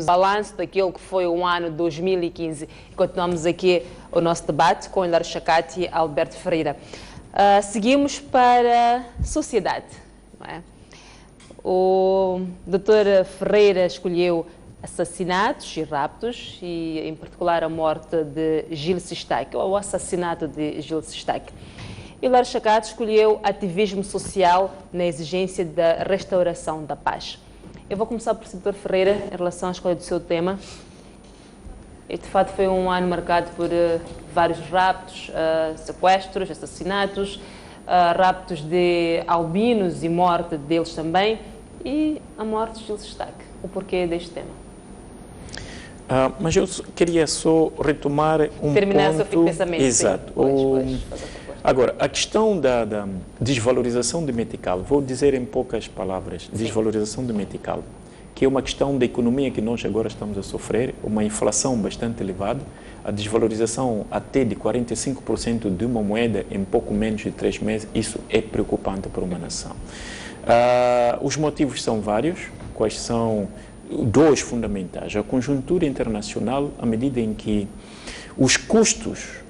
balanço daquilo que foi o ano 2015. Continuamos aqui o nosso debate com Hilário Chacate e Alberto Ferreira. Seguimos para a sociedade. Não é? O Dr. Ferreira escolheu assassinatos e raptos, e em particular a morte de Gil Sistak, ou o assassinato de Gil Sistak. Hilário Chacate escolheu ativismo social na exigência da restauração da paz. Eu vou começar por Dr. Ferreira, em relação à escolha do seu tema. Este, de fato, foi um ano marcado por vários raptos, sequestros, assassinatos, raptos de albinos e morte deles também, e a morte de Gil Sistak. O porquê deste tema? Mas eu queria só retomar um terminar ponto... o seu pensamento. Exato. Agora, a questão da desvalorização do metical, vou dizer em poucas palavras, desvalorização do metical, que é uma questão da economia que nós agora estamos a sofrer, uma inflação bastante elevada, a desvalorização até de 45% de uma moeda em pouco menos de 3 meses, isso é preocupante para uma nação. Os motivos são vários, quais são dois fundamentais. A conjuntura internacional, à medida em que os custos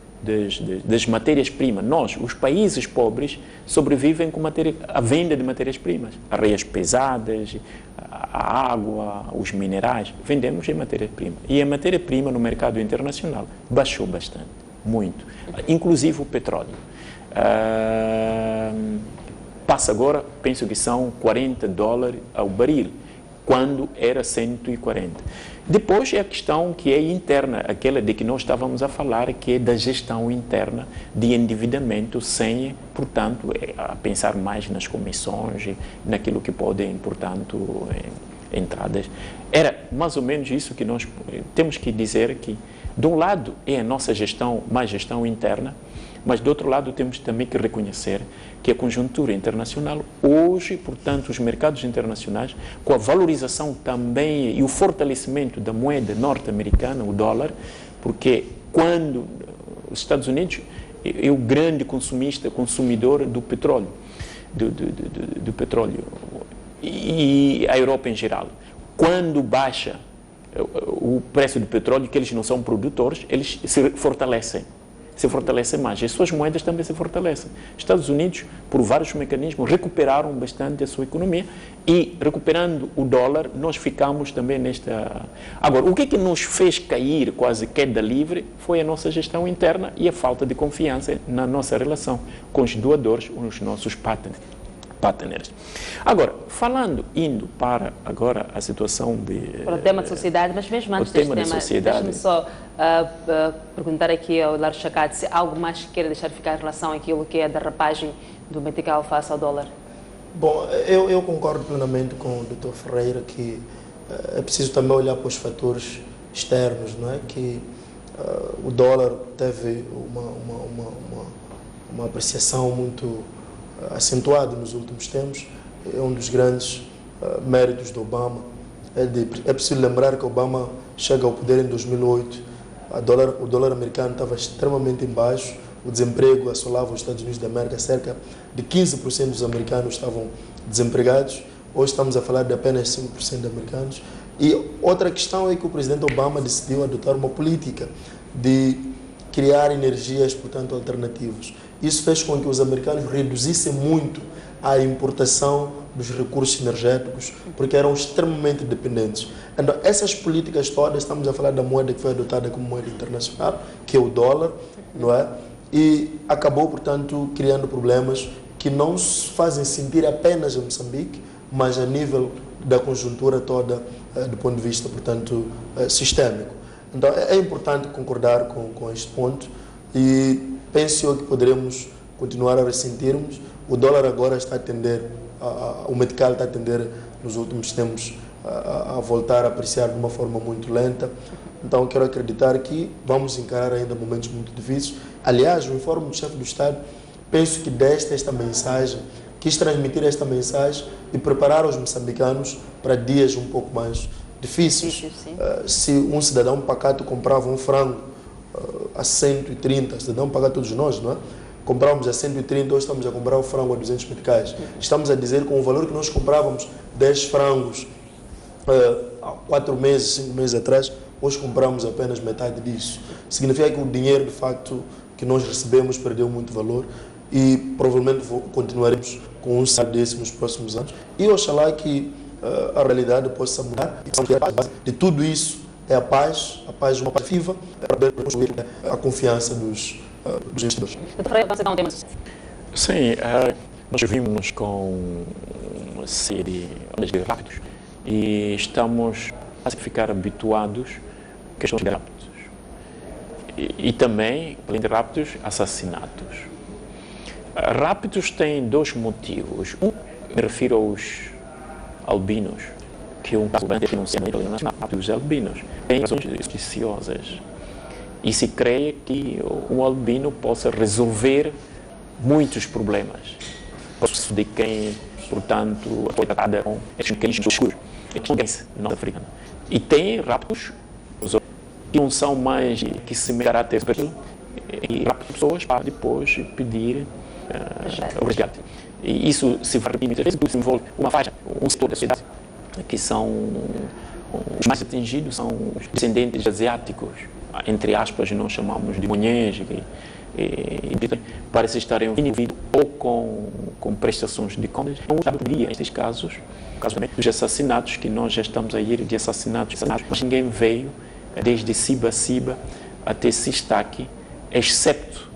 das matérias-primas, nós, os países pobres, sobrevivem com a venda de matérias-primas, areias pesadas, a água, os minerais, vendemos em matéria-prima. E a matéria-prima no mercado internacional baixou bastante, muito, inclusive o petróleo. Passa agora, penso que são $40 ao baril, quando era 140. Depois é a questão que é interna, aquela de que nós estávamos a falar, que é da gestão interna de endividamento sem, portanto, a pensar mais nas comissões, naquilo que podem, portanto, entradas. Era mais ou menos isso que nós temos que dizer, que de um lado é a nossa gestão, mais gestão interna, mas do outro lado temos também que reconhecer que a conjuntura internacional, hoje, portanto, os mercados internacionais, com a valorização também e o fortalecimento da moeda norte-americana, o dólar, porque quando os Estados Unidos é o grande consumidor do petróleo, do petróleo, e a Europa em geral, quando baixa o preço do petróleo, que eles não são produtores, eles se fortalecem mais. As suas moedas também se fortalecem. Estados Unidos, por vários mecanismos, recuperaram bastante a sua economia e, recuperando o dólar, nós ficamos também nesta... Agora, o que é que nos fez cair, quase queda livre, foi a nossa gestão interna e a falta de confiança na nossa relação com os doadores, os nossos partners. Agora, indo para agora a situação para o tema de sociedade, mas mesmo antes deste tema, deixe-me só perguntar aqui ao Hilário Chacate se há algo mais que queira deixar ficar em relação àquilo que é a derrapagem do metical face ao dólar. Bom, eu concordo plenamente com o Dr. Ferreira que é preciso também olhar para os fatores externos, não é? Que o dólar teve uma apreciação muito acentuado nos últimos tempos. É um dos grandes méritos do Obama. É preciso lembrar que Obama chega ao poder em 2008, o dólar americano estava extremamente em baixo, o desemprego assolava os Estados Unidos da América, cerca de 15% dos americanos estavam desempregados. Hoje estamos a falar de apenas 5% de americanos. E outra questão é que o presidente Obama decidiu adotar uma política de criar energias, portanto, alternativas. Isso fez com que os americanos reduzissem muito a importação dos recursos energéticos, porque eram extremamente dependentes. Então, essas políticas todas, estamos a falar da moeda que foi adotada como moeda internacional, que é o dólar, não é? E acabou, portanto, criando problemas que não se fazem sentir apenas em Moçambique, mas a nível da conjuntura toda, do ponto de vista, portanto, sistémico. Então, é importante concordar com este ponto e penso eu que poderemos continuar a ressentirmos. O dólar agora está a tender, o metical está a tender nos últimos tempos a voltar a apreciar de uma forma muito lenta. Então quero acreditar que vamos encarar ainda momentos muito difíceis. Aliás, o informe do chefe do Estado, penso que deste esta mensagem, quis transmitir esta mensagem e preparar os moçambicanos para dias um pouco mais difíceis. Se um cidadão pacato comprava um frango a 130, cidadão paga todos nós, não é? Comprávamos a 130, hoje estamos a comprar o frango a 200 meticais. Estamos a dizer com o valor que nós comprávamos 10 frangos há 4 meses, 5 meses atrás, hoje compramos apenas metade disso. Significa que o dinheiro, de facto, que nós recebemos perdeu muito valor e provavelmente continuaremos com um salário desse nos próximos anos. E oxalá que a realidade possa mudar. De tudo isso é a paz uma paz viva, para construir a confiança dos investidores. Sim, nós vivemos com uma série de raptos e estamos a ficar habituados a questões de raptos. E também, além de raptos, assassinatos. Raptos têm 2 motivos. Um, me refiro aos albinos, que é um caso bem denunciado internacional dos albinos. Tem razões suspiciosas. E se crê que um albino possa resolver muitos problemas. De quem, portanto, foi tratada com estes mecanismos escuros. É um norte-africano. E tem raptos que não são mais que se me caráter e raptam pessoas para depois pedir o resgate. E isso se vai repetir muitas vezes, porque se envolve uma faixa, um setor da sociedade, que são os mais atingidos, são os descendentes asiáticos, entre aspas, nós chamamos de monhês, e parece estarem envolvidos ou com prestações de contas, ou em estes casos, no caso também dos assassinatos, que nós já estamos a ir de assassinatos, mas ninguém veio desde Siba até Sistaki, excepto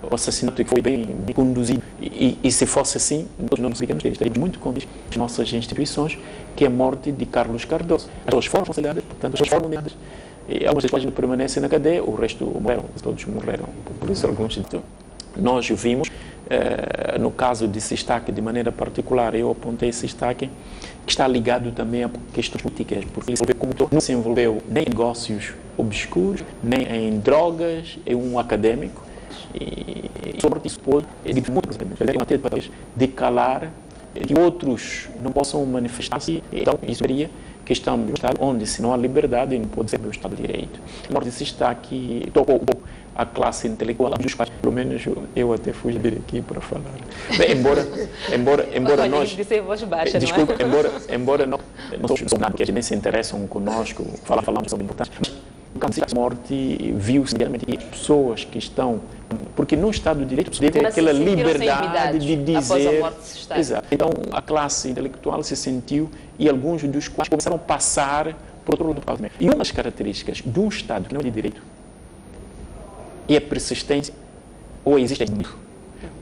o assassinato que foi bem conduzido. E se fosse assim, nós não ficamos, estaríamos muito contentes nas nossas instituições, que é a morte de Carlos Cardoso. As pessoas foram consideradas, portanto, as pessoas foram condenadas. E algumas das pessoas permanecem na cadeia, o resto morreram, todos morreram. Por isso, alguns. Nós vimos, no caso de Sistaki, de maneira particular, eu apontei Sistaki, que está ligado também a questões políticas, porque ele não se envolveu nem em negócios obscuros, nem em drogas, é um acadêmico, e sobre isso pode, de calar, que outros não possam manifestar-se. Então, isso seria questão do Estado, onde se não há liberdade, não pode ser o Estado de Direito. A morte de Sistaki tocou um pouco a classe intelectual dos quais, pelo menos eu até fui vir aqui para falar. Bem, embora nós... Desculpe, embora não somos nada, porque a gente nem se interessam conosco, falamos sobre importância, mas no caso da morte, viu-se que pessoas que estão... Porque no Estado de Direito você tem aquela liberdade de dizer... Exato. Então, a classe intelectual se sentiu, e alguns dos quais começaram a passar por outro lado. E uma das características de um Estado que não é de direito é a persistência ou a existência de medo.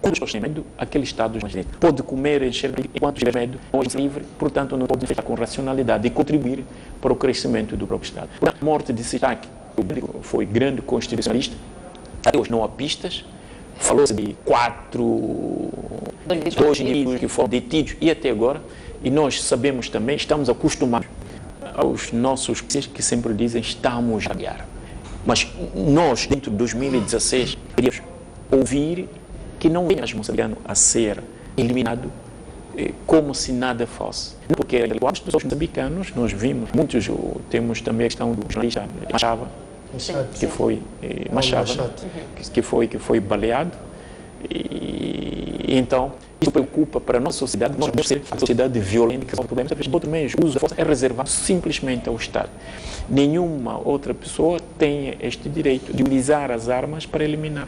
Quando as pessoas têm medo, aquele Estado pode comer, encher, enquanto tiver medo, não é livre, portanto não pode fechar com racionalidade e contribuir para o crescimento do próprio Estado. A morte de Sistaki foi grande constitucionalista, até hoje não há pistas, falou-se de 2 indivíduos que foram detidos e até agora, e nós sabemos também, estamos acostumados aos nossos que sempre dizem estamos a guiar. Mas nós, dentro de 2016, queríamos ouvir que não é mesmo a ser eliminado como se nada fosse. Porque os moçambicanos, nós vimos, muitos, temos também a questão do jornalista Machava, que foi baleado. E então, isso preocupa para a nossa sociedade. Nós devemos ser a sociedade violenta que resolve problemas. Outro meio, o uso da força é reservado simplesmente ao Estado. Nenhuma outra pessoa tem este direito de utilizar as armas para eliminar.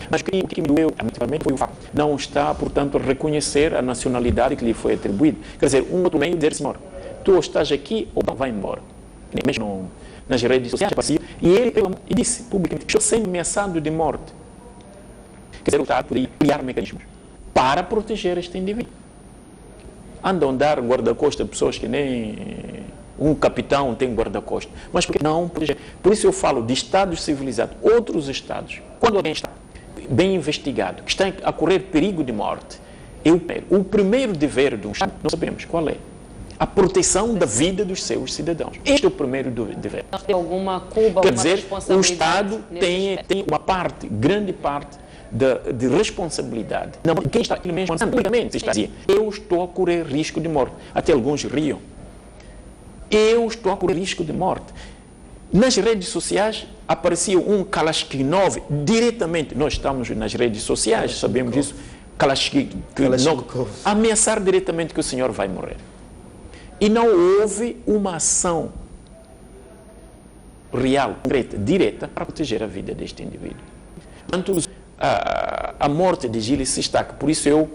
Mas o que me doeu foi o facto de não está, portanto, a reconhecer a nacionalidade que lhe foi atribuída. Quer dizer, um outro meio dizer, senhor, tu estás aqui ou não, vai embora. Mesmo nas redes sociais, e ele disse publicamente, estou sendo ameaçado de morte. Quer dizer, o Estado poderia criar mecanismos para proteger este indivíduo. Andam a dar guarda-costas a pessoas que nem um capitão tem guarda-costas. Mas por que não proteger? Por isso eu falo de Estados civilizados. Outros Estados, quando alguém está bem investigado, que está a correr perigo de morte, o primeiro dever de um Estado, não sabemos qual é, a proteção da vida dos seus cidadãos. Este é o primeiro dever. Tem alguma culpa, quer dizer, o Estado tem uma parte, grande parte, de responsabilidade. Não, quem está aqui mesmo, publicamente, está a dizer, eu estou a correr risco de morte. Até alguns riam. Eu estou a correr risco de morte. Nas redes sociais aparecia um Kalashnikov diretamente. Nós estamos nas redes sociais, sabemos disso. Kalashnikov. Ameaçar diretamente que o senhor vai morrer. E não houve uma ação real, concreta, direta, para proteger a vida deste indivíduo. Portanto, a morte de Gilles Sistac, por isso eu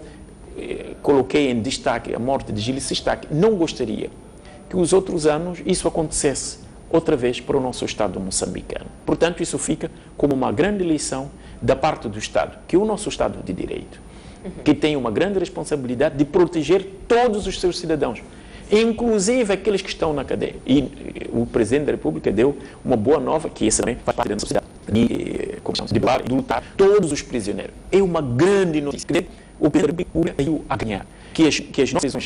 coloquei em destaque a morte de Gilles Sistac, não gostaria que os outros anos isso acontecesse outra vez para o nosso Estado moçambicano. Portanto, isso fica como uma grande lição da parte do Estado, que é o nosso Estado de Direito, que tem uma grande responsabilidade de proteger todos os seus cidadãos, inclusive aqueles que estão na cadeia. E o Presidente da República deu uma boa nova, que essa também faz parte da sociedade, de lutar todos os prisioneiros. É uma grande notícia. O Presidente da República veio a ganhar. Que as nossas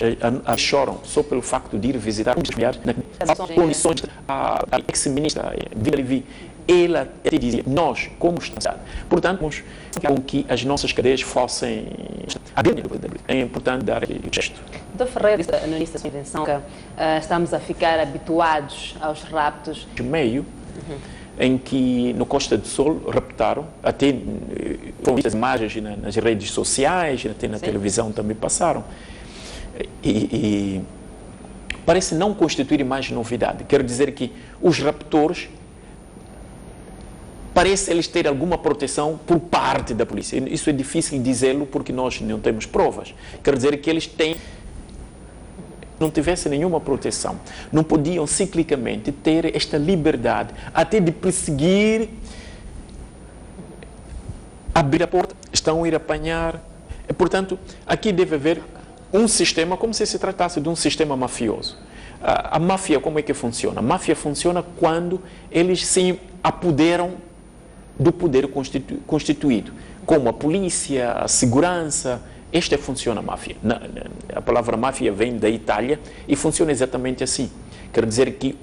choram só pelo facto de ir visitar um dos familiares nas condições. A ex-ministra Vila Levi, ela até dizia, nós, como Estado, portanto, com que as nossas cadeias fossem... É importante dar o gesto. Dr. Ferreira disse no início da sua intervenção que estamos a ficar habituados aos raptos. Meio em que no Costa do Sol raptaram, até foram vistas imagens nas redes sociais, até na televisão também passaram. E parece não constituir mais novidade. Quero dizer que os raptores parece eles terem alguma proteção por parte da polícia. Isso é difícil dizê-lo porque nós não temos provas. Quero dizer que eles não tivessem nenhuma proteção. Não podiam ciclicamente ter esta liberdade até de perseguir, abrir a porta, estão a ir apanhar. Portanto, aqui deve haver um sistema, como se tratasse de um sistema mafioso. A máfia, como é que funciona? A máfia funciona quando eles se apoderam do poder constituído, como a polícia, a segurança. Esta funciona a máfia. A palavra máfia vem da Itália e funciona exatamente assim. Quer dizer que,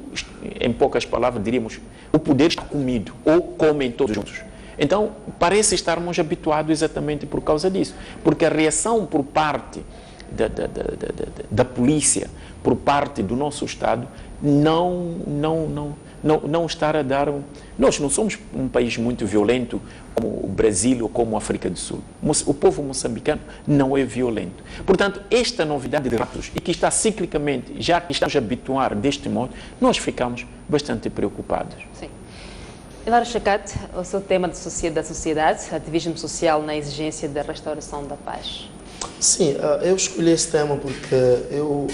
em poucas palavras, diríamos, o poder está comido ou comem todos juntos. Então, parece estarmos habituados exatamente por causa disso. Porque a reação por parte da polícia, por parte do nosso Estado, não estar a dar... Nós não somos um país muito violento como o Brasil ou como a África do Sul. O povo moçambicano não é violento. Portanto, esta novidade de raptos, e que está ciclicamente, já que estamos a habituar deste modo, nós ficamos bastante preocupados. Sim. Hilário Chacate, o seu tema da sociedade, ativismo social na exigência da restauração da paz. Sim, eu escolhi esse tema porque eu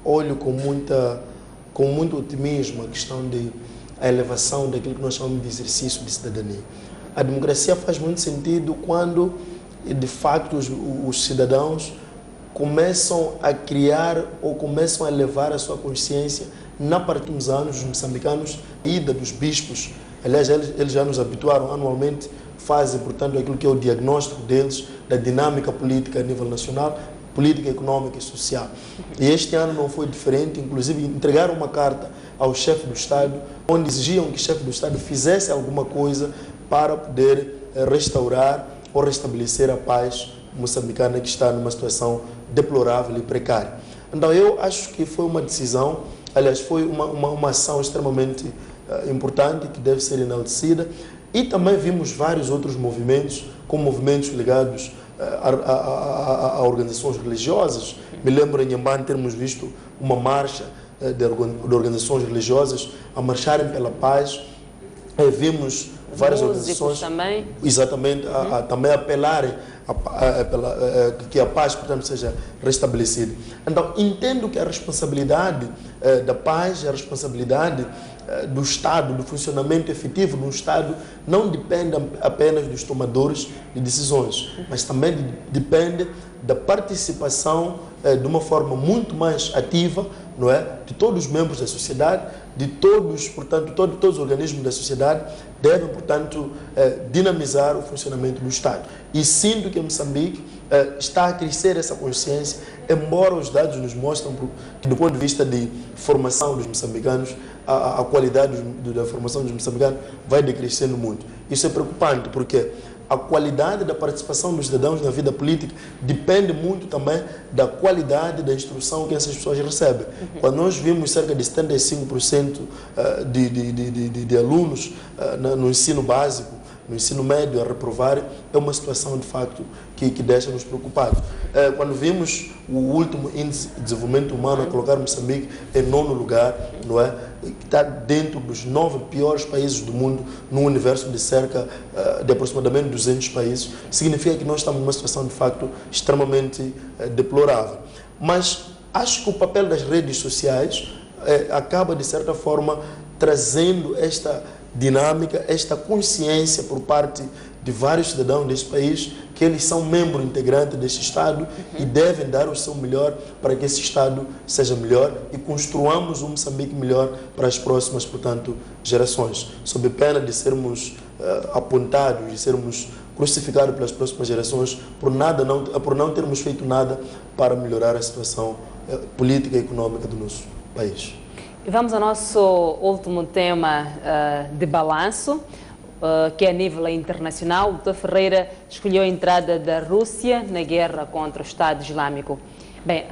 olho com muito otimismo a questão a elevação daquilo que nós chamamos de exercício de cidadania. A democracia faz muito sentido quando, de facto, os cidadãos começam a criar ou começam a elevar a sua consciência na parte dos anos, os moçambicanos, ida dos bispos. Aliás, eles já nos habituaram anualmente, fazem, portanto, aquilo que é o diagnóstico deles, da dinâmica política a nível nacional, política, econômica e social. E este ano não foi diferente, inclusive entregaram uma carta ao chefe do Estado, onde exigiam que o chefe do Estado fizesse alguma coisa para poder restaurar ou restabelecer a paz moçambicana, que está numa situação deplorável e precária. Então eu acho que foi uma decisão, aliás, foi uma ação extremamente importante, que deve ser enaltecida, e também vimos vários outros movimentos, como movimentos ligados a organizações religiosas. Me lembro em Inhambane termos visto uma marcha de organizações religiosas a marcharem pela paz. Vimos várias organizações também. Exatamente, também apelarem que a paz, portanto, seja restabelecida. Então, entendo que a responsabilidade da paz, a responsabilidade do Estado, do funcionamento efetivo do Estado, não depende apenas dos tomadores de decisões, mas também depende da participação de uma forma muito mais ativa, não é, de todos os membros da sociedade, de todos, portanto, todos os organismos da sociedade devem, portanto, dinamizar o funcionamento do Estado. E sinto que em Moçambique está a crescer essa consciência, embora os dados nos mostram que, do ponto de vista de formação dos moçambicanos, a qualidade da formação dos moçambicanos vai decrescendo muito. Isso é preocupante, porque a qualidade da participação dos cidadãos na vida política depende muito também da qualidade da instrução que essas pessoas recebem. Quando nós vimos cerca de 75% de alunos no ensino básico, no ensino médio a reprovar, é uma situação de facto que deixa-nos preocupados. Quando vimos o último índice de desenvolvimento humano a colocar Moçambique em 9º lugar, não é? Que está dentro dos 9 piores países do mundo, num universo de cerca de aproximadamente 200 países, significa que nós estamos numa situação de facto extremamente deplorável. Mas acho que o papel das redes sociais acaba, de certa forma, trazendo esta dinâmica, esta consciência por parte de vários cidadãos deste país que eles são membro integrante deste Estado e devem dar o seu melhor para que esse Estado seja melhor e construamos um Moçambique melhor para as próximas, portanto, gerações. Sob pena de sermos apontados, de sermos crucificados pelas próximas gerações por não termos feito nada para melhorar a situação política e econômica do nosso país. E vamos ao nosso último tema de balanço, que é a nível internacional. O Dr. Ferreira escolheu a entrada da Rússia na guerra contra o Estado Islâmico. Bem,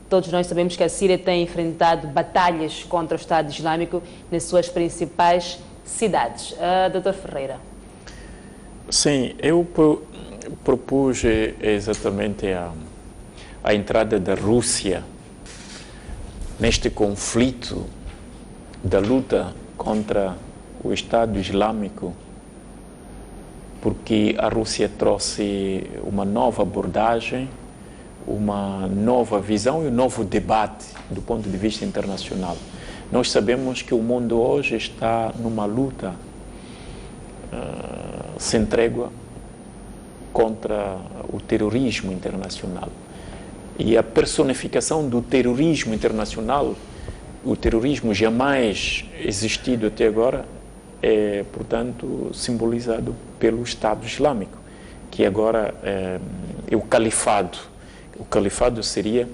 todos nós sabemos que a Síria tem enfrentado batalhas contra o Estado Islâmico nas suas principais cidades. Dr. Ferreira. Sim, eu propus exatamente a entrada da Rússia neste conflito da luta contra o Estado Islâmico, porque a Rússia trouxe uma nova abordagem, uma nova visão e um novo debate do ponto de vista internacional. Nós sabemos que o mundo hoje está numa luta sem trégua contra o terrorismo internacional. E a personificação do terrorismo internacional, o terrorismo jamais existido até agora, é, portanto, simbolizado pelo Estado Islâmico, que agora é o califado. O califado seria,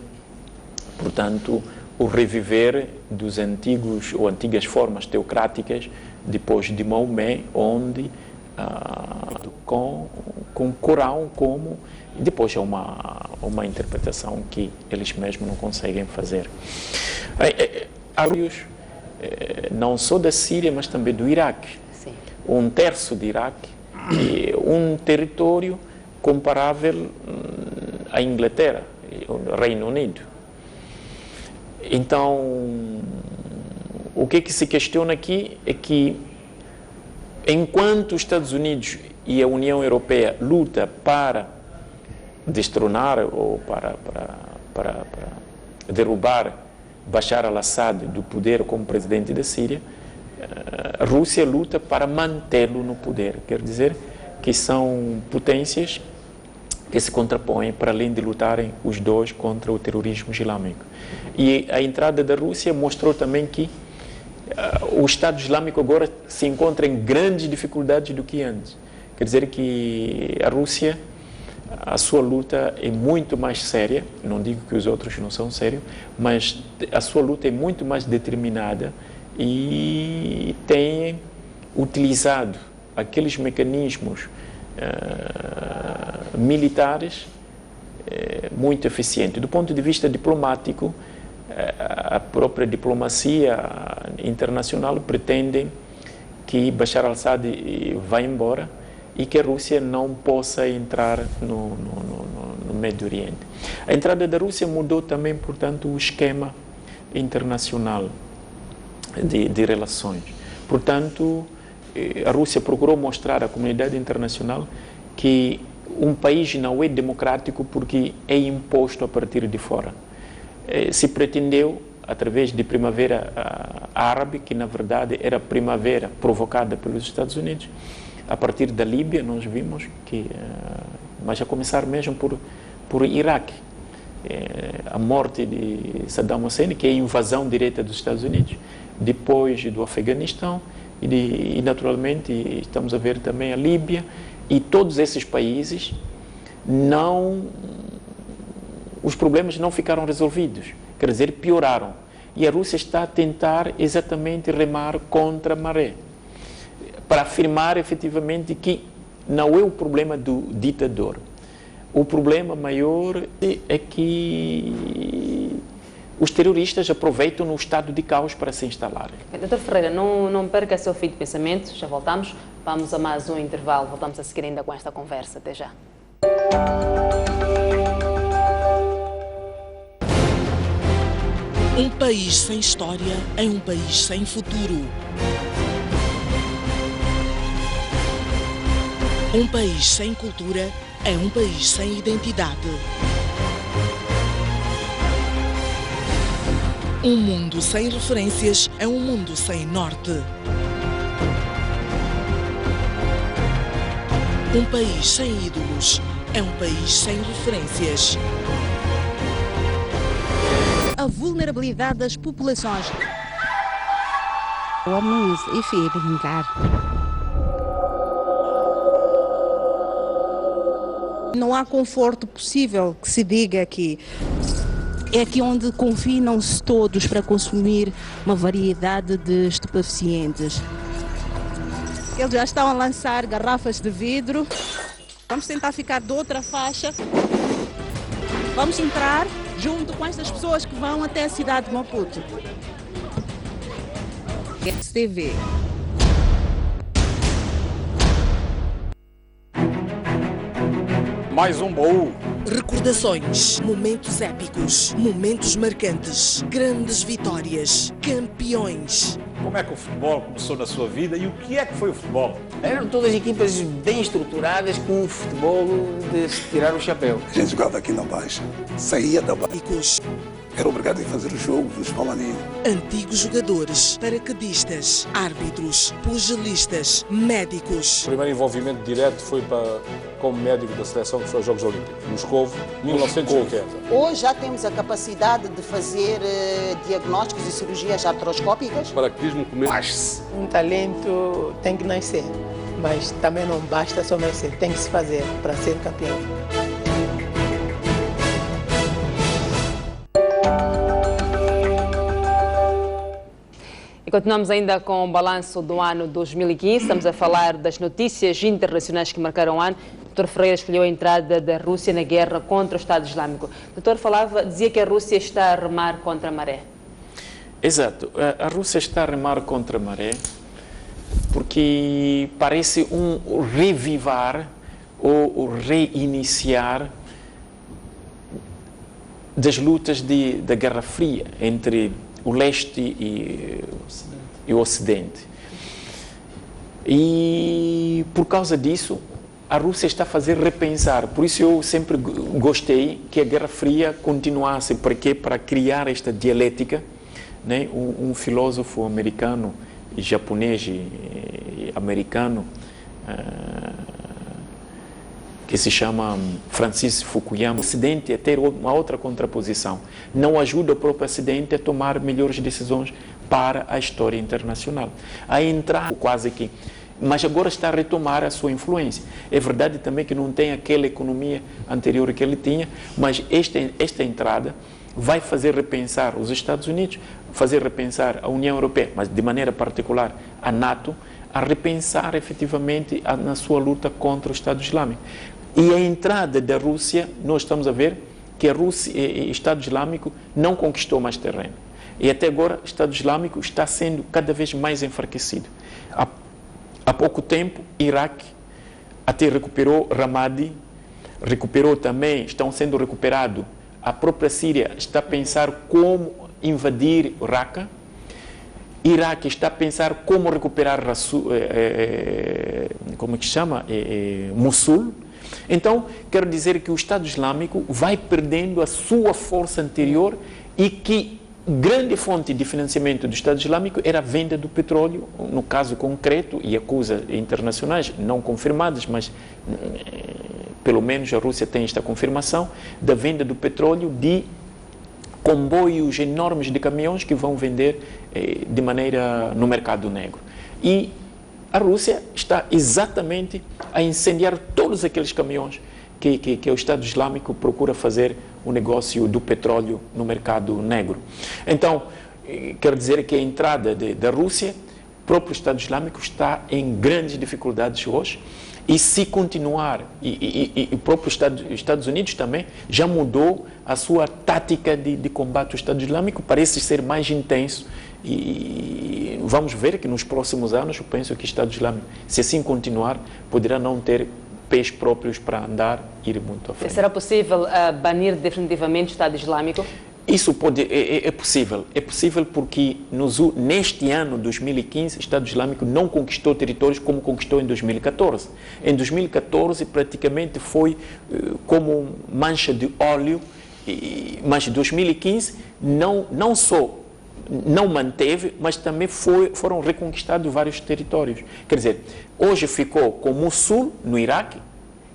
portanto, o reviver dos antigas formas teocráticas depois de Maomé, onde com o Corão como depois é uma interpretação que eles mesmos não conseguem fazer. Há não só da Síria, mas também do Iraque. Sim. 1/3 do Iraque, e um território comparável à Inglaterra, ao Reino Unido. Então, o que se questiona aqui é que, enquanto os Estados Unidos e a União Europeia lutam para destronar ou para derrubar Bashar al-Assad do poder como presidente da Síria, a Rússia luta para mantê-lo no poder. Quer dizer que são potências que se contrapõem para além de lutarem os dois contra o terrorismo islâmico. E a entrada da Rússia mostrou também que o Estado Islâmico agora se encontra em grandes dificuldades do que antes. Quer dizer que a Rússia, a sua luta é muito mais séria, não digo que os outros não são sérios, mas a sua luta é muito mais determinada e tem utilizado aqueles mecanismos militares muito eficientes. Do ponto de vista diplomático, a própria diplomacia internacional pretende que Bashar al-Assad vá embora e que a Rússia não possa entrar no Médio Oriente. A entrada da Rússia mudou também, portanto, o esquema internacional de relações. Portanto, a Rússia procurou mostrar à comunidade internacional que um país não é democrático porque é imposto a partir de fora. Se pretendeu, através de primavera árabe, que na verdade era primavera provocada pelos Estados Unidos, a partir da Líbia nós vimos que, mas a começar mesmo por Iraque, a morte de Saddam Hussein, que é a invasão direta dos Estados Unidos, depois do Afeganistão e naturalmente estamos a ver também a Líbia, e todos esses países os problemas não ficaram resolvidos, quer dizer, pioraram. E a Rússia está a tentar exatamente remar contra a maré, para afirmar efetivamente que não é o problema do ditador. O problema maior é que os terroristas aproveitam o estado de caos para se instalarem. Dr. Ferreira, não perca seu fio de pensamento, já voltamos. Vamos a mais um intervalo, voltamos a seguir ainda com esta conversa. Até já. Um país sem história é um país sem futuro. Um país sem cultura é um país sem identidade. Um mundo sem referências é um mundo sem norte. Um país sem ídolos é um país sem referências. A vulnerabilidade das populações. Vamos brincar. Não há conforto possível que se diga que é aqui onde confinam-se todos para consumir uma variedade de estupefacientes. Eles já estão a lançar garrafas de vidro. Vamos tentar ficar de outra faixa. Vamos entrar junto com estas pessoas que vão até a cidade de Maputo. TV. Mais um baú. Recordações, momentos épicos, momentos marcantes, grandes vitórias, campeões. Como é que o futebol começou na sua vida e o que é que foi o futebol? Eram todas equipas bem estruturadas com um futebol de se tirar o chapéu. A gente jogava aqui na Baixa, saía da Baixa. Era obrigado a fazer o jogo dos Palaninhos. Antigos jogadores, paraquedistas, árbitros, pugilistas, médicos. O primeiro envolvimento direto foi como médico da seleção, que foi aos Jogos Olímpicos, Moscovo, 1980. Hoje já temos a capacidade de fazer diagnósticos e cirurgias artroscópicas. Paraquedismo começo. Um talento tem que nascer, mas também não basta só nascer, tem que se fazer para ser campeão. E continuamos ainda com o balanço do ano 2015. Estamos a falar das notícias internacionais que marcaram o ano. O Dr. Ferreira escolheu a entrada da Rússia na guerra contra o Estado Islâmico. O doutor dizia que a Rússia está a remar contra a maré. Exato. A Rússia está a remar contra a maré porque parece um revivar ou reiniciar das lutas da Guerra Fria entre o leste e o ocidente. E por causa disso, a Rússia está a fazer repensar. Por isso eu sempre gostei que a Guerra Fria continuasse. Para quê? Para criar esta dialética. Né? Um filósofo americano, japonês e americano, que se chama Francis Fukuyama, o Ocidente é ter uma outra contraposição. Não ajuda o próprio Ocidente a tomar melhores decisões para a história internacional. A entrar quase que... Mas agora está a retomar a sua influência. É verdade também que não tem aquela economia anterior que ele tinha, mas esta entrada vai fazer repensar os Estados Unidos, fazer repensar a União Europeia, mas de maneira particular a NATO, a repensar efetivamente na sua luta contra o Estado Islâmico. E a entrada da Rússia, nós estamos a ver que a Rússia, o Estado Islâmico não conquistou mais terreno. E até agora o Estado Islâmico está sendo cada vez mais enfraquecido. Há pouco tempo, Iraque até recuperou Ramadi, recuperou também, estão sendo recuperados. A própria Síria está a pensar como invadir Raqqa. Iraque está a pensar como recuperar como que chama? Mossul. Então, quero dizer que o Estado Islâmico vai perdendo a sua força anterior e que grande fonte de financiamento do Estado Islâmico era a venda do petróleo, no caso concreto, e acusas internacionais não confirmadas, mas pelo menos a Rússia tem esta confirmação, da venda do petróleo de comboios enormes de caminhões que vão vender de maneira no mercado negro. E a Rússia está exatamente a incendiar todos aqueles caminhões que o Estado Islâmico procura fazer o negócio do petróleo no mercado negro. Então, quero dizer que a entrada da Rússia, o próprio Estado Islâmico está em grandes dificuldades hoje E se continuar, e o próprio Estados Unidos também já mudou a sua tática de combate ao Estado Islâmico, parece ser mais intenso. E vamos ver que nos próximos anos, eu penso que o Estado Islâmico, se assim continuar, poderá não ter pés próprios para andar e ir muito à frente. Será possível banir definitivamente o Estado Islâmico? Isso é possível. É possível porque neste ano, 2015, o Estado Islâmico não conquistou territórios como conquistou em 2014. Em 2014, praticamente foi como mancha de óleo, mas em 2015 não só não manteve, mas também foram reconquistados vários territórios. Quer dizer, hoje ficou com Mossul, no Iraque,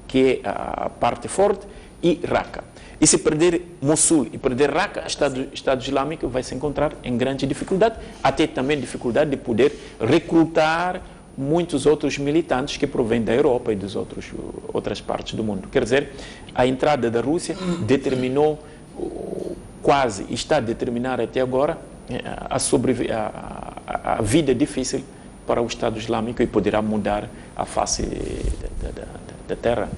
que é a parte forte, e Raqqa. E se perder Mossul e perder Raqqa, o Estado Islâmico vai se encontrar em grande dificuldade, até também dificuldade de poder recrutar muitos outros militantes que provêm da Europa e das outras partes do mundo. Quer dizer, a entrada da Rússia determinou, quase está a determinar até agora, a vida difícil para o Estado Islâmico e poderá mudar a face da terra.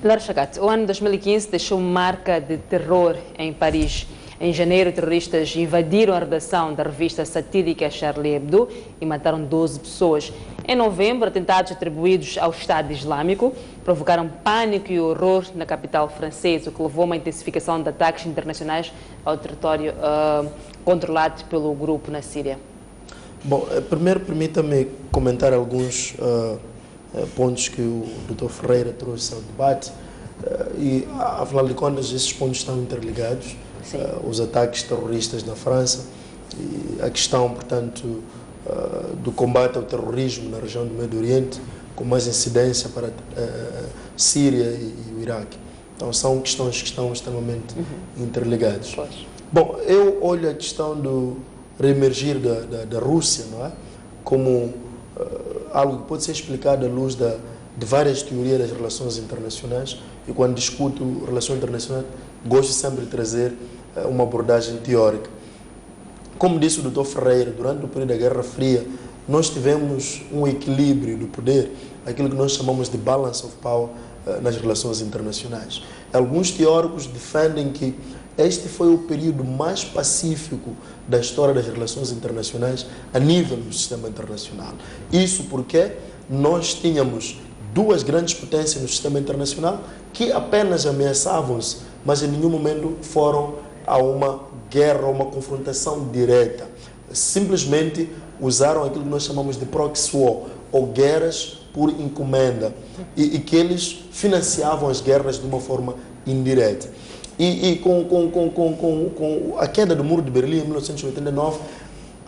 Hilário Chagat, o ano 2015 deixou marca de terror em Paris. Em janeiro, terroristas invadiram a redação da revista satírica Charlie Hebdo e mataram 12 pessoas. Em novembro, atentados atribuídos ao Estado Islâmico provocaram pânico e horror na capital francesa, o que levou a uma intensificação de ataques internacionais ao território controlado pelo grupo na Síria. Bom, primeiro permita-me comentar alguns pontos que o Dr. Ferreira trouxe ao debate e, afinal de contas, esses pontos estão interligados. Os ataques terroristas na França e a questão, portanto, do combate ao terrorismo na região do Médio Oriente, com mais incidência para a Síria e o Iraque. Então, são questões que estão extremamente interligadas. Bom, eu olho a questão do reemergir da Rússia, não é? Como algo que pode ser explicado à luz de várias teorias das relações internacionais, e quando discuto relações internacionais gosto sempre de trazer uma abordagem teórica. Como disse o Dr. Ferreira, durante o período da Guerra Fria nós tivemos um equilíbrio do poder, aquilo que nós chamamos de balance of power nas relações internacionais. Alguns teóricos defendem que este foi o período mais pacífico da história das relações internacionais a nível do sistema internacional. Isso porque nós tínhamos duas grandes potências no sistema internacional que apenas ameaçavam-se, mas em nenhum momento foram a uma guerra, uma confrontação direta. Simplesmente usaram aquilo que nós chamamos de proxy war, ou guerras por encomenda, e que eles financiavam as guerras de uma forma indireta. E com a queda do Muro de Berlim em 1989,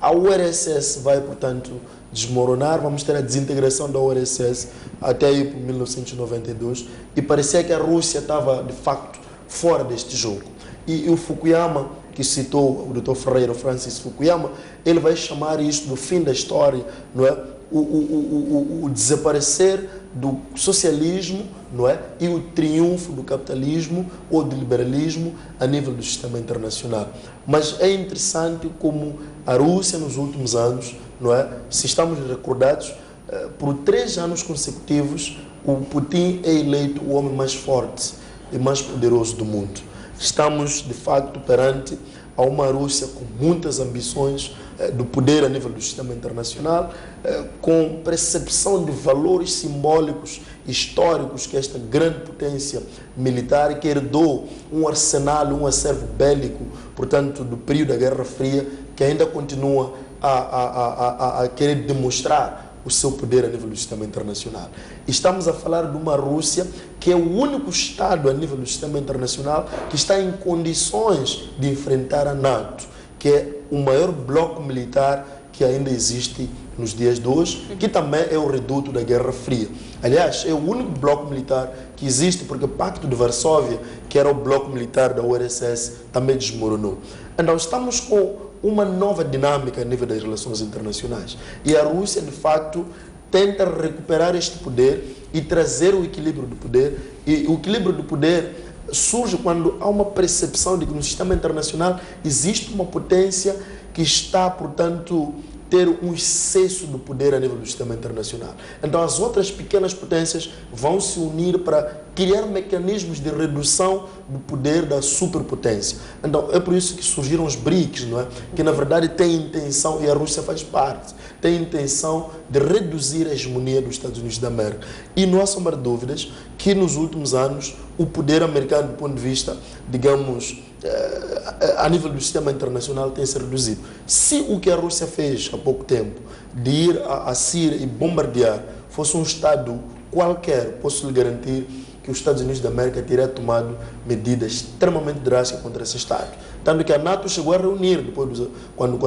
a URSS vai, portanto, desmoronar, vamos ter a desintegração da URSS até aí por 1992, e parecia que a Rússia estava, de facto, fora deste jogo. E o Fukuyama, que citou o Dr. Ferreira, o Francis Fukuyama, ele vai chamar isto do fim da história, não é? O desaparecer do socialismo, não é? E o triunfo do capitalismo ou do liberalismo a nível do sistema internacional. Mas é interessante como a Rússia nos últimos anos, não é? Se estamos recordados, por 3 anos consecutivos, o Putin é eleito o homem mais forte e mais poderoso do mundo. Estamos, de facto, perante a uma Rússia com muitas ambições do poder a nível do sistema internacional, com percepção de valores simbólicos, históricos, que esta grande potência militar que herdou um arsenal, um acervo bélico, portanto, do período da Guerra Fria, que ainda continua a querer demonstrar o seu poder a nível do sistema internacional. Estamos a falar de uma Rússia que é o único Estado a nível do sistema internacional que está em condições de enfrentar a NATO, que é o maior bloco militar que ainda existe nos dias de hoje, que também é o reduto da Guerra Fria. Aliás, é o único bloco militar que existe, porque o Pacto de Varsóvia, que era o bloco militar da URSS, também desmoronou. Então, estamos com uma nova dinâmica a nível das relações internacionais. E a Rússia, de facto, tenta recuperar este poder e trazer o equilíbrio do poder. E o equilíbrio do poder surge quando há uma percepção de que no sistema internacional existe uma potência que está, portanto, ter um excesso de poder a nível do sistema internacional. Então as outras pequenas potências vão se unir para criar mecanismos de redução do poder da superpotência. Então é por isso que surgiram os BRICS, não é? Que na verdade têm intenção, e a Rússia faz parte, tem intenção de reduzir a hegemonia dos Estados Unidos da América. E não há sombra de dúvidas que nos últimos anos o poder americano, do ponto de vista, digamos, a nível do sistema internacional, tem se reduzido. Se o que a Rússia fez há pouco tempo, de ir à Síria e bombardear, fosse um Estado qualquer, posso lhe garantir que os Estados Unidos da América teria tomado medidas extremamente drásticas contra esse Estado. Tanto que a NATO chegou a reunir, depois quando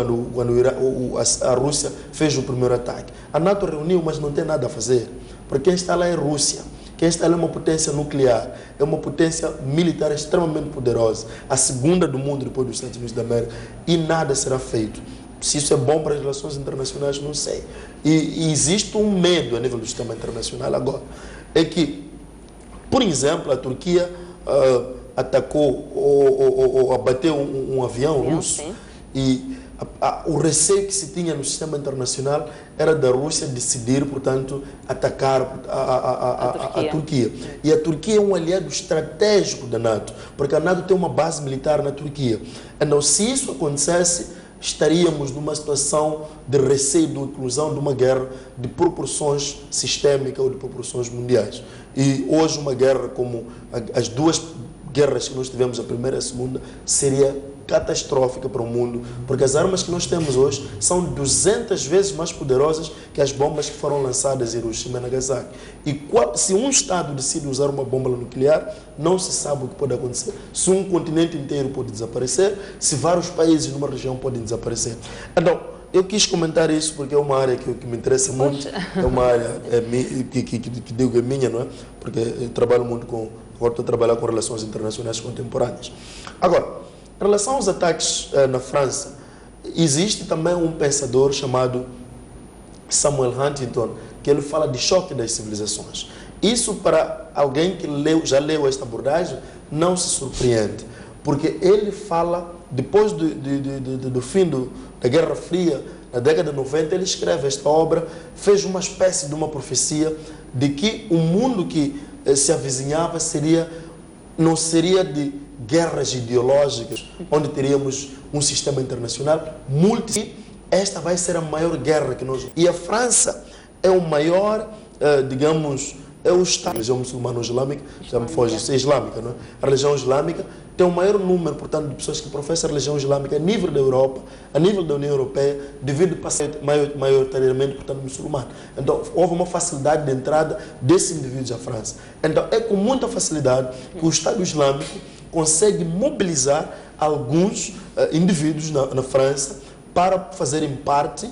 a Rússia fez o primeiro ataque. A NATO reuniu, mas não tem nada a fazer, porque quem está lá é a Rússia. Quem está lá é uma potência nuclear, é uma potência militar extremamente poderosa, a segunda do mundo depois dos Estados Unidos da América, e nada será feito. Se isso é bom para as relações internacionais, não sei. E existe um medo a nível do sistema internacional agora. É que, por exemplo, a Turquia atacou ou abateu um avião russo, e o receio que se tinha no sistema internacional era da Rússia decidir, portanto, atacar a Turquia. E a Turquia é um aliado estratégico da NATO, porque a NATO tem uma base militar na Turquia. Então, se isso acontecesse, estaríamos numa situação de receio de inclusão de uma guerra de proporções sistêmicas ou de proporções mundiais. E hoje uma guerra como as duas guerras que nós tivemos, a primeira e a segunda, seria catastrófica para o mundo, porque as armas que nós temos hoje são 200 vezes mais poderosas que as bombas que foram lançadas em Hiroshima e Nagasaki. E se um Estado decide usar uma bomba nuclear, não se sabe o que pode acontecer. Se um continente inteiro pode desaparecer, se vários países numa região podem desaparecer. Então, eu quis comentar isso porque é uma área que me interessa muito, é uma área que digo que é minha, não é? Porque eu trabalho muito agora estou a trabalhar com relações internacionais contemporâneas. Agora, em relação aos ataques na França, existe também um pensador chamado Samuel Huntington, que ele fala de choque das civilizações. Isso, para alguém que já leu esta abordagem, não se surpreende, porque ele fala, depois do fim da Guerra Fria, na década de 90, ele escreve esta obra, fez uma espécie de uma profecia de que o mundo que se avizinhava não seria de guerras ideológicas, onde teríamos um sistema internacional esta vai ser a maior guerra que nós... E a França é o maior, digamos, é o Estado, a religião muçulmana islâmica, já me foge, é islâmica, não é? A religião islâmica tem o maior número, portanto, de pessoas que professam a religião islâmica a nível da Europa, a nível da União Europeia, devido a ser maioritariamente, portanto, muçulmano. Então, houve uma facilidade de entrada desses indivíduos à França. Então, é com muita facilidade que o Estado Islâmico consegue mobilizar alguns indivíduos na França para fazerem parte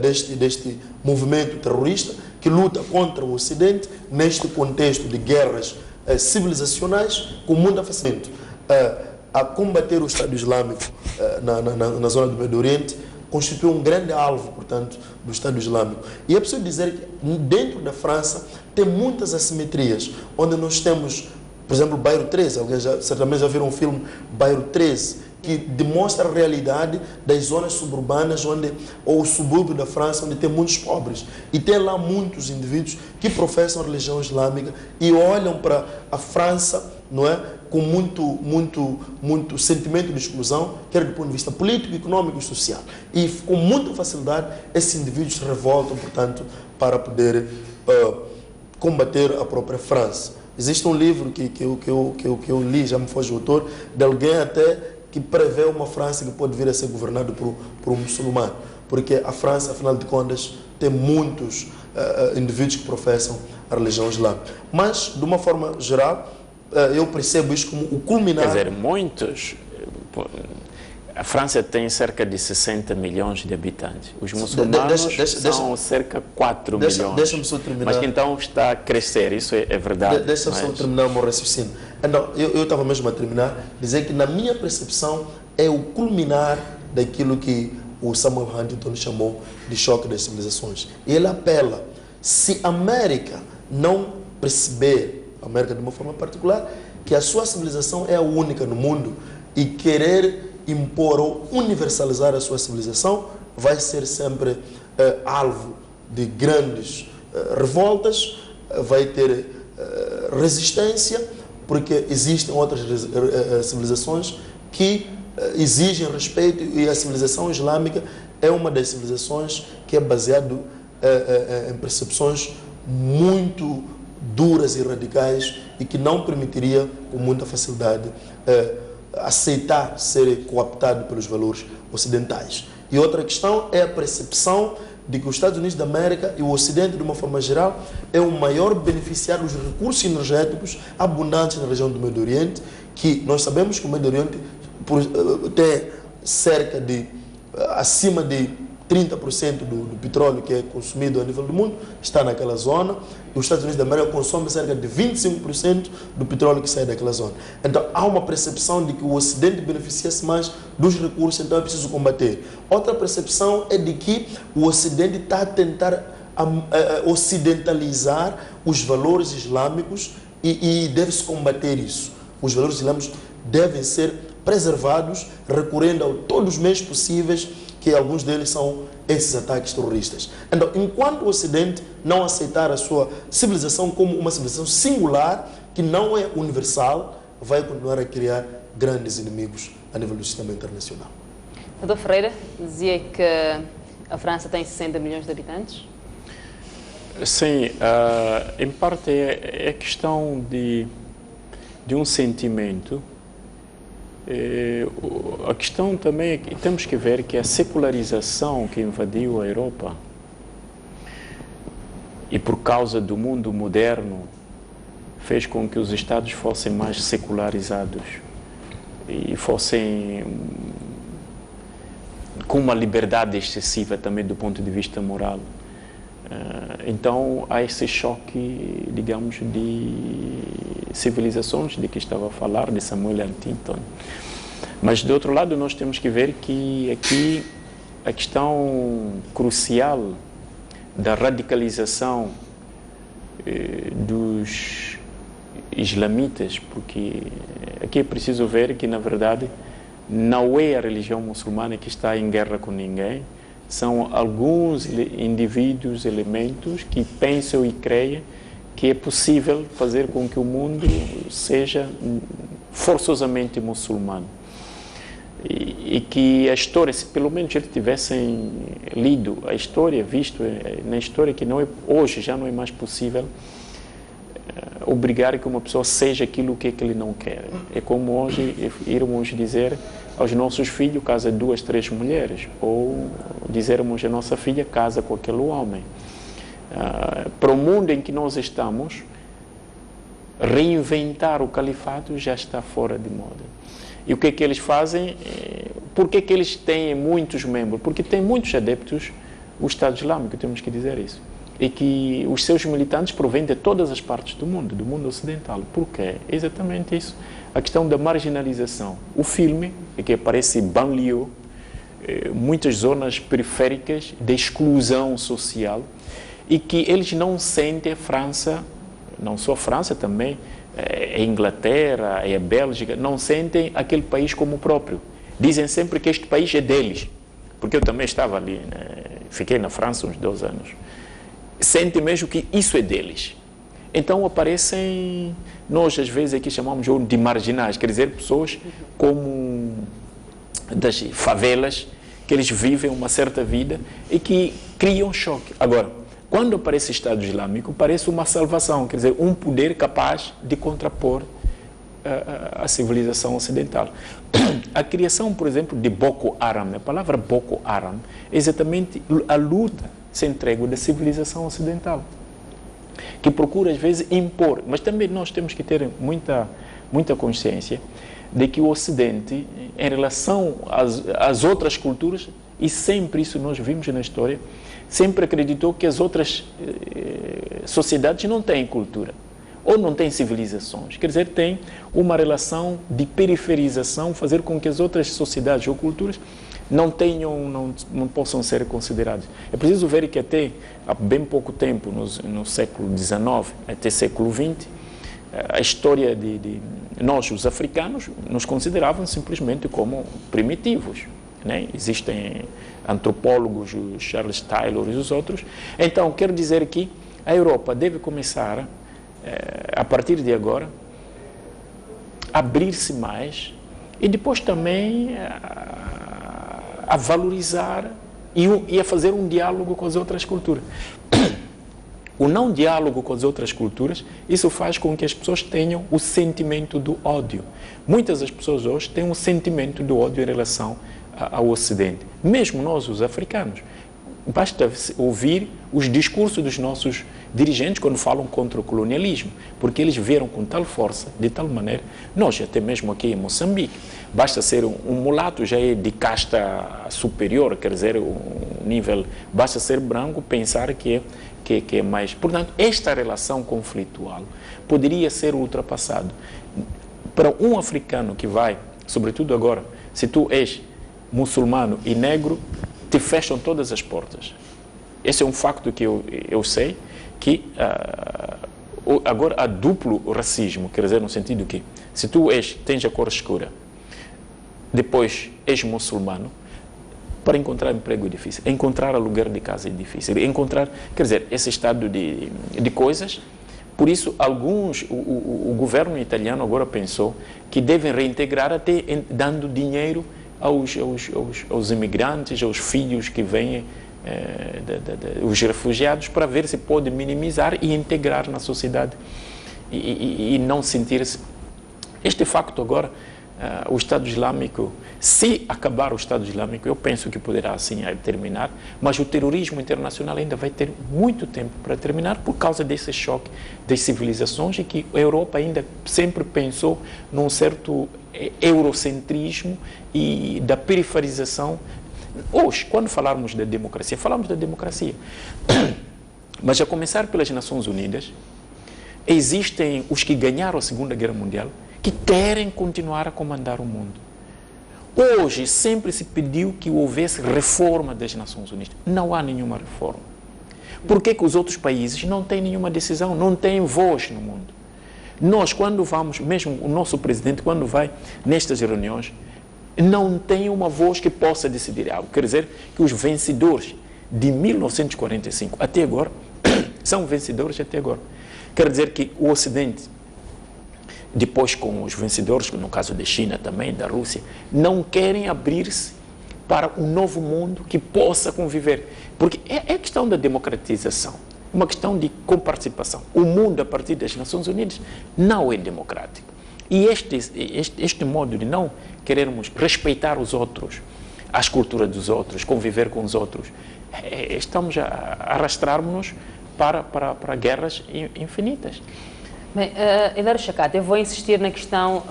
deste movimento terrorista que luta contra o Ocidente neste contexto de guerras civilizacionais com muita facilidade. A combater o Estado Islâmico na zona do Médio Oriente constitui um grande alvo, portanto, do Estado Islâmico. E é preciso dizer que dentro da França tem muitas assimetrias, onde nós temos, por exemplo, Bairro 13, alguém certamente já viram um filme Bairro 13, que demonstra a realidade das zonas suburbanas ou o subúrbio da França, onde tem muitos pobres. E tem lá muitos indivíduos que professam a religião islâmica e olham para a França, não é, com muito sentimento de exclusão, quer do ponto de vista político, econômico e social. E com muita facilidade esses indivíduos se revoltam, portanto, para poder combater a própria França. Existe um livro que eu li, já me foge o autor, de alguém até que prevê uma França que pode vir a ser governada por um muçulmano. Porque a França, afinal de contas, tem muitos indivíduos que professam a religião islâmica. Mas, de uma forma geral, eu percebo isso como o culminar... Quer dizer, muitos... A França tem cerca de 60 milhões de habitantes. Os muçulmanos são cerca de 4 milhões. Deixa-me só terminar. Mas que então está a crescer, isso é verdade. Deixa-me só terminar o meu raciocínio. Então, eu estava mesmo a terminar, dizer que na minha percepção é o culminar daquilo que o Samuel Huntington chamou de choque das civilizações. E ele apela, se a América não perceber, a América de uma forma particular, que a sua civilização é a única no mundo e querer impor ou universalizar a sua civilização, vai ser sempre alvo de grandes revoltas, vai ter resistência, porque existem outras civilizações que exigem respeito, e a civilização islâmica é uma das civilizações que é baseada em percepções muito duras e radicais e que não permitiria com muita facilidade aceitar ser cooptado pelos valores ocidentais. E outra questão é a percepção de que os Estados Unidos da América e o Ocidente, de uma forma geral, é o maior beneficiário dos recursos energéticos abundantes na região do Médio Oriente, que nós sabemos que o Médio Oriente tem cerca de, acima de 30% do petróleo que é consumido a nível do mundo, está naquela zona, e os Estados Unidos da América consomem cerca de 25% do petróleo que sai daquela zona. Então, há uma percepção de que o Ocidente beneficia-se mais dos recursos, então é preciso combater. Outra percepção é de que o Ocidente está a tentar ocidentalizar os valores islâmicos e deve-se combater isso. Os valores islâmicos devem ser preservados, recorrendo a todos os meios possíveis, que alguns deles são esses ataques terroristas. Então, enquanto o Ocidente não aceitar a sua civilização como uma civilização singular, que não é universal, vai continuar a criar grandes inimigos a nível do sistema internacional. Dr. Ferreira dizia que a França tem 60 milhões de habitantes? Sim, em parte é questão de um sentimento. A questão também é que temos que ver que a secularização que invadiu a Europa, e por causa do mundo moderno, fez com que os Estados fossem mais secularizados e fossem com uma liberdade excessiva também do ponto de vista moral. Então há esse choque, digamos, de civilizações de que estava a falar, de Samuel Huntington. Mas, de outro lado, nós temos que ver que aqui a questão crucial da radicalização dos islamitas, porque aqui é preciso ver que, na verdade, não é a religião muçulmana que está em guerra com ninguém, são alguns indivíduos, elementos que pensam e creem que é possível fazer com que o mundo seja forçosamente muçulmano. E que a história, se pelo menos eles tivessem lido a história, visto na história que não é, hoje já não é mais possível obrigar que uma pessoa seja aquilo que ele não quer. É como hoje irmos dizer aos nossos filhos, casa 2, 3 mulheres, ou dizermos a nossa filha, casa com aquele homem. Para o mundo em que nós estamos, reinventar o califato já está fora de moda. E o que é que eles fazem? Por que é que eles têm muitos membros? Porque tem muitos adeptos o Estado Islâmico, temos que dizer isso. E que os seus militantes provêm de todas as partes do mundo ocidental. Por quê? É exatamente isso. A questão da marginalização. O filme, que aparece banlieue, muitas zonas periféricas de exclusão social, e que eles não sentem a França, não só a França também, a Inglaterra, a Bélgica, não sentem aquele país como próprio. Dizem sempre que este país é deles, porque eu também estava ali, né? Fiquei na França uns 2 anos. Sentem mesmo que isso é deles. Então aparecem, nós às vezes aqui chamamos de marginais, quer dizer, pessoas como das favelas, que eles vivem uma certa vida e que criam choque. Agora, quando aparece o Estado Islâmico, parece uma salvação, quer dizer, um poder capaz de contrapor a civilização ocidental. A criação, por exemplo, de Boko Haram, a palavra Boko Haram é exatamente a luta sem trégua da civilização ocidental, que procura às vezes impor, mas também nós temos que ter muita consciência de que o Ocidente, em relação às outras culturas, e sempre isso nós vimos na história, sempre acreditou que as outras sociedades não têm cultura, ou não têm civilizações. Quer dizer, tem uma relação de periferização, fazer com que as outras sociedades ou culturas não possam ser consideradas. É preciso ver que até há bem pouco tempo, no século XIX, até século XX, a história de nós, os africanos, nos consideravam simplesmente como primitivos. né? Existem antropólogos, o Charles Taylor e os outros. Então, quero dizer que a Europa deve começar, a partir de agora, a abrir-se mais e depois também a valorizar e a fazer um diálogo com as outras culturas. O não diálogo com as outras culturas, isso faz com que as pessoas tenham o sentimento do ódio. Muitas das pessoas hoje têm um sentimento do ódio em relação ao Ocidente. Mesmo nós, os africanos. Basta ouvir os discursos dos nossos dirigentes quando falam contra o colonialismo, porque eles viram com tal força, de tal maneira, nós até mesmo aqui em Moçambique, basta ser um mulato, já é de casta superior, quer dizer, um nível, basta ser branco, pensar que é mais... Portanto, esta relação conflitual poderia ser ultrapassada. Para um africano que vai, sobretudo agora, se tu és muçulmano e negro, te fecham todas as portas. Esse é um facto que eu sei, que agora há duplo racismo, quer dizer, no sentido que se tu tens a cor escura, depois és muçulmano, para encontrar emprego é difícil, encontrar aluguer de casa é difícil, encontrar, quer dizer, esse estado de coisas. Por isso, o governo italiano agora pensou que devem reintegrar até dando dinheiro aos imigrantes, aos filhos que vêm, os refugiados, para ver se pode minimizar e integrar na sociedade e não sentir-se... Este facto agora, o Estado Islâmico, se acabar o Estado Islâmico, eu penso que poderá assim terminar, mas o terrorismo internacional ainda vai ter muito tempo para terminar por causa desse choque das civilizações e que a Europa ainda sempre pensou num certo eurocentrismo e da periferização. Hoje, quando falarmos da democracia, falamos da democracia, mas a começar pelas Nações Unidas, existem os que ganharam a Segunda Guerra Mundial que querem continuar a comandar o mundo. Hoje sempre se pediu que houvesse reforma das Nações Unidas. Não há nenhuma reforma. Por que os outros países não têm nenhuma decisão, não têm voz no mundo? Nós, quando vamos, mesmo o nosso presidente, quando vai nestas reuniões, não tem uma voz que possa decidir algo. Quer dizer que os vencedores de 1945 até agora são vencedores até agora. Quer dizer que o Ocidente, depois com os vencedores, no caso da China também, da Rússia, não querem abrir-se para um novo mundo que possa conviver. Porque é questão da democratização, uma questão de comparticipação. O mundo, a partir das Nações Unidas, não é democrático. E este modo de não querermos respeitar os outros, as culturas dos outros, conviver com os outros, estamos a arrastar-nos para guerras infinitas. Bem, Hilário Chakate, eu vou insistir na questão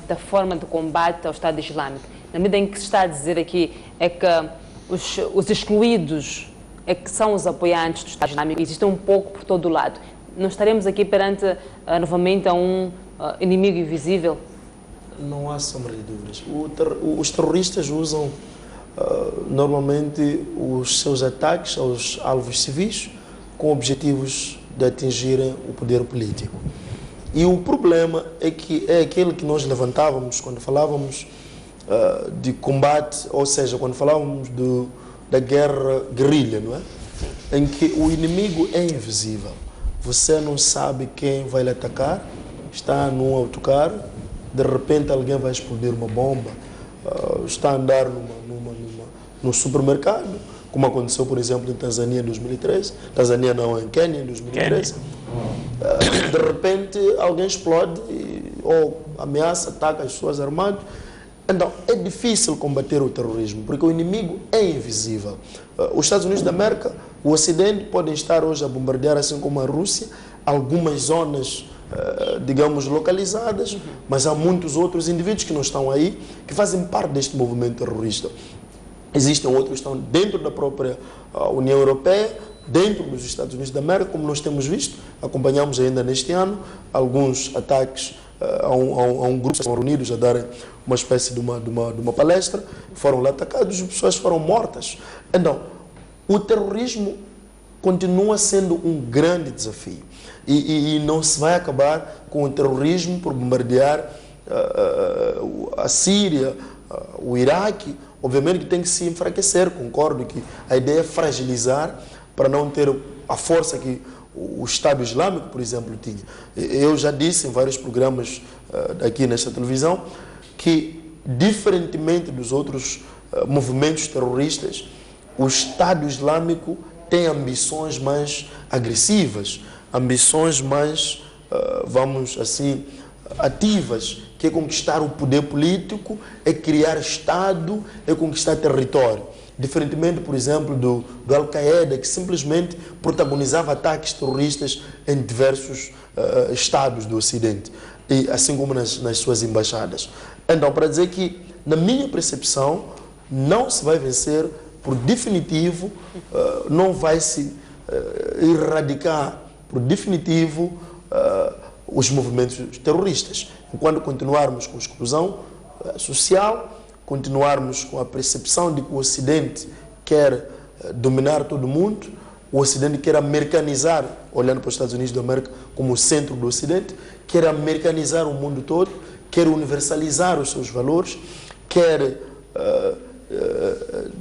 da forma de combate ao Estado Islâmico. Na medida em que se está a dizer aqui é que os excluídos é que são os apoiantes do Estado Islâmico, existem um pouco por todo o lado. Não estaremos aqui perante novamente a um inimigo invisível? Não há sombra de dúvidas. Os terroristas usam normalmente os seus ataques aos alvos civis com objetivos de atingirem o poder político. E o problema é que é aquele que nós levantávamos quando falávamos de combate, ou seja, quando falávamos da guerra guerrilha, não é? Em que o inimigo é invisível. Você não sabe quem vai lhe atacar, está num autocarro, de repente alguém vai explodir uma bomba, está a andar num supermercado, como aconteceu, por exemplo, em Tanzânia em 2013, Tanzânia não, em Quênia em 2013. De repente alguém explode ou ameaça, ataca as pessoas armadas. Então é difícil combater o terrorismo, porque o inimigo é invisível. Os Estados Unidos da América, o Ocidente podem estar hoje a bombardear, assim como a Rússia, algumas zonas, digamos, localizadas, mas há muitos outros indivíduos que não estão aí, que fazem parte deste movimento terrorista. Existem outros que estão dentro da própria União Europeia, dentro dos Estados Unidos da América, como nós temos visto, acompanhamos ainda neste ano alguns ataques a um grupo que foram reunidos a darem uma espécie de uma palestra, foram lá atacados, as pessoas foram mortas. Então, o terrorismo continua sendo um grande desafio e não se vai acabar com o terrorismo por bombardear a Síria, o Iraque obviamente que tem que se enfraquecer, concordo que a ideia é fragilizar para não ter a força que o Estado Islâmico, por exemplo, tinha. Eu já disse em vários programas aqui nesta televisão que, diferentemente dos outros movimentos terroristas, o Estado Islâmico tem ambições mais agressivas, ambições mais, vamos assim, ativas, que é conquistar o poder político, é criar Estado, é conquistar território. Diferentemente, por exemplo, do Al-Qaeda, que simplesmente protagonizava ataques terroristas em diversos estados do Ocidente, e assim como nas suas embaixadas. Então, para dizer que, na minha percepção, não se vai vencer por definitivo, não vai se erradicar por definitivo os movimentos terroristas. Enquanto continuarmos com exclusão social, continuarmos com a percepção de que o Ocidente quer dominar todo mundo, o Ocidente quer americanizar, olhando para os Estados Unidos da América como o centro do Ocidente, quer americanizar o mundo todo, quer universalizar os seus valores, quer,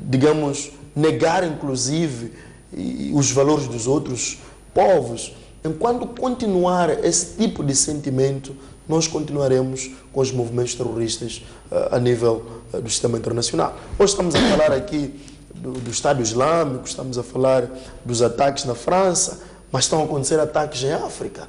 digamos, negar inclusive os valores dos outros povos. Enquanto continuar esse tipo de sentimento, nós continuaremos com os movimentos terroristas a nível do sistema internacional. Hoje estamos a falar aqui do Estado Islâmico, estamos a falar dos ataques na França, mas estão a acontecer ataques em África.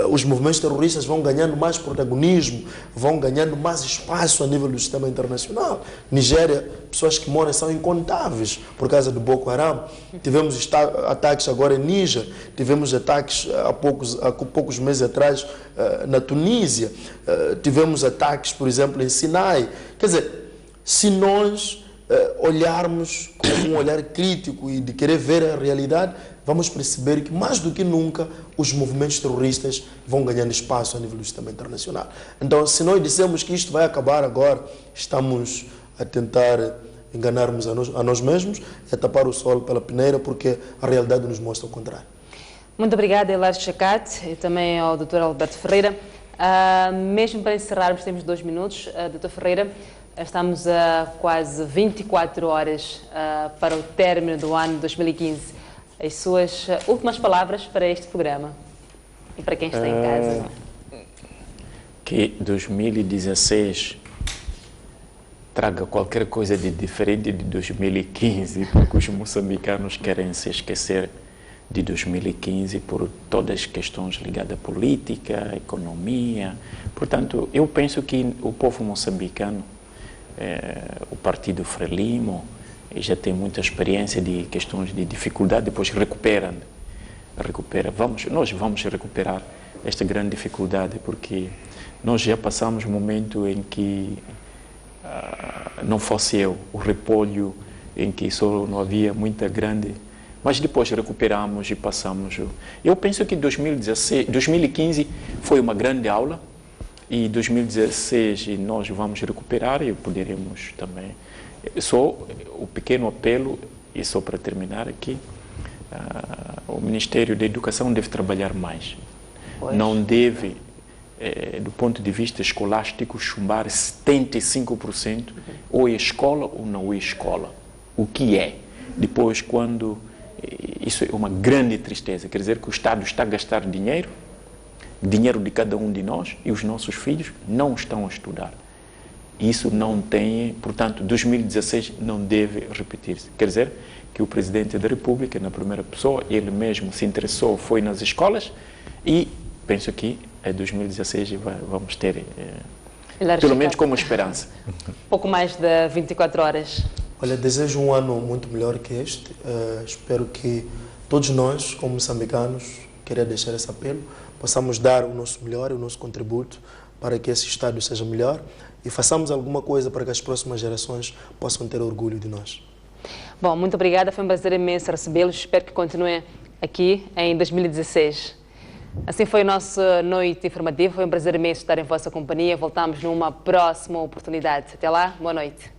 Os movimentos terroristas vão ganhando mais protagonismo, vão ganhando mais espaço a nível do sistema internacional. Nigéria, pessoas que moram são incontáveis por causa do Boko Haram. Tivemos ataques agora em Níger, tivemos ataques há poucos meses atrás na Tunísia, tivemos ataques, por exemplo, em Sinai. Quer dizer, se nós olharmos com um olhar crítico e de querer ver a realidade, vamos perceber que, mais do que nunca, os movimentos terroristas vão ganhando espaço a nível do sistema internacional. Então, se nós dissemos que isto vai acabar agora, estamos a tentar enganarmos a nós mesmos, a tapar o sol pela peneira, porque a realidade nos mostra o contrário. Muito obrigada, Hilário Chacate, e também ao Dr. Alberto Ferreira. Mesmo para encerrarmos, temos 2 minutos. Dr. Ferreira, estamos a quase 24 horas para o término do ano 2015. As suas últimas palavras para este programa e para quem está em casa. Que 2016 traga qualquer coisa de diferente de 2015, porque os moçambicanos querem se esquecer de 2015 por todas as questões ligadas à política, à economia. Portanto, eu penso que o povo moçambicano, o partido Frelimo, já tem muita experiência de questões de dificuldade, depois recupera. Nós vamos recuperar esta grande dificuldade, porque nós já passamos um momento em que não fosse o repolho, em que só não havia muita grande, mas depois recuperamos e passamos. Eu penso que 2015 foi uma grande aula, e 2016 nós vamos recuperar e poderemos também. Só o pequeno apelo, e só para terminar aqui, o Ministério da Educação deve trabalhar mais. Pois. Não deve, do ponto de vista escolástico, chumbar 75%, ou é escola ou não é escola. O que é? Depois, quando... Isso é uma grande tristeza, quer dizer que o Estado está a gastar dinheiro de cada um de nós, e os nossos filhos não estão a estudar. Isso não tem, portanto, 2016 não deve repetir-se. Quer dizer que o Presidente da República, na primeira pessoa, ele mesmo se interessou, foi nas escolas, e penso que em 2016 vamos ter, pelo menos como esperança. Pouco mais de 24 horas. Olha, desejo um ano muito melhor que este. Espero que todos nós, como moçambicanos, queria deixar esse apelo, possamos dar o nosso melhor, o nosso contributo para que esse Estado seja melhor, e façamos alguma coisa para que as próximas gerações possam ter orgulho de nós. Bom, muito obrigada, foi um prazer imenso recebê-los, espero que continuem aqui em 2016. Assim foi a nossa noite informativa, foi um prazer imenso estar em vossa companhia, voltamos numa próxima oportunidade. Até lá, boa noite.